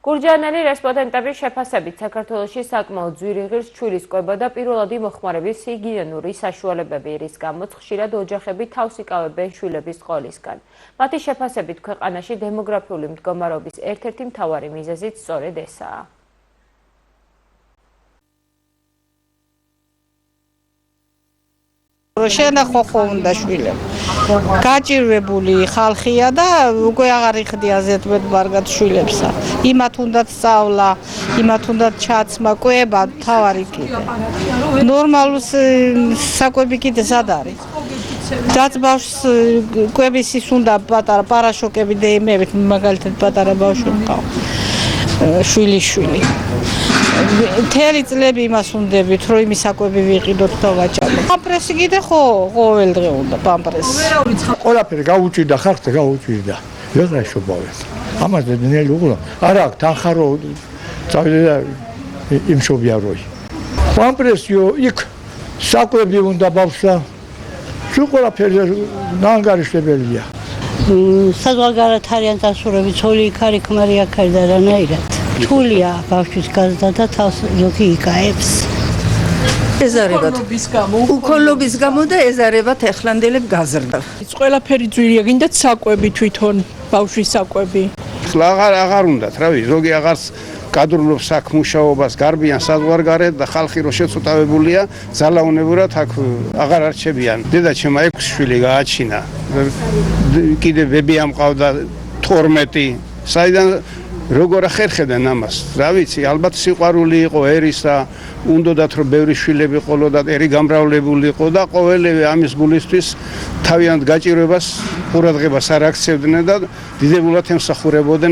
გურჯაანელი რესპონდენტების შეფასებით საქართველოში საკმაოდ ძვირი ღირს ჩვილის კვება და პირველადი მოხმარების ჰიგიენური საშუალებები, რის გამოც ხშირად ოჯახები თავს იკავებენ შვილების ყოლისგან. მათი შეფასებით ქვეყანაში დემოგრაფიული მდგომარეობის ერთ-ერთი მთავარი მიზეზიც სწორედ ესაა. შენახო ხო უნდა შვილები. გაჭირვებული ხალხია და უკვე აღარ იხდია ზედმეტ მარგად შვილებსა. იმათ უნდათ სწავლა, იმათ უნდათ ჩაცმა, კვება თავარი კიდე. ნორმალურს საკვები კიდე სად არის? რაც ბავშვს კვების ის უნდა პატარა პარაშოკები და იმებით მაგალითად პატარა ბავშვი მყავს. შვილი. მთელი წლები იმას უნდებით, რომ იმის საკვები ვიყიდოთ და ვაჭამოთ. პამპრესი კიდე ხო ყოველდღე უნდა პამპრესი. ყველაფერი გაუჭირდა ხალხს და გაუჭირდა. ვეღარ შობავენ. ამაზე ნელი უყურა. არა აქვს თანხარო წავიდე და იმშობია როი. პამპრესიო იქ საკვები უნდა ბავშვა. თუ ყველაფერი ნანგარიშებელია. საზღვარგარეთ არიან დასურები, ცოლი იქ არის, ქმარი აქ არის და რანაირად. ჩულია ბავშვის გაზრდა და თავს ზოგი იკაებს. უქონლობის გამო და ეზარებათ ეხლანდელებ გაზრდა. ყველაფერი ძვირია, გინდათ საკვები თვითონ, ბავშვის საკვები. ახლა აღარ უნდათ, რავი, ზოგი აღარს კადრულობს საქმუშაობას, გარბიან საზღვარგარეთ და ხალხი რო შეწუტავებულია, ძალაუნებურად აქ აღარ არჩებიან. დედა ჩემა 6 შვილი გააჩინა. კიდე ბები ამყავდა 12. საიდან როგორ ახერხებდნენ ამას? რა ვიცი, ალბათ სიყვარული იყო ერისა, უნდათ რომ ბევრი შვილები ყოლოდათ, ერი გამრავლებული იყო და ყოველივე ამის გულისთვის თავიანთ გაჭირვებას, ყურადღებას არ აქცევდნენ და დიდებულად ემსახურებოდნენ.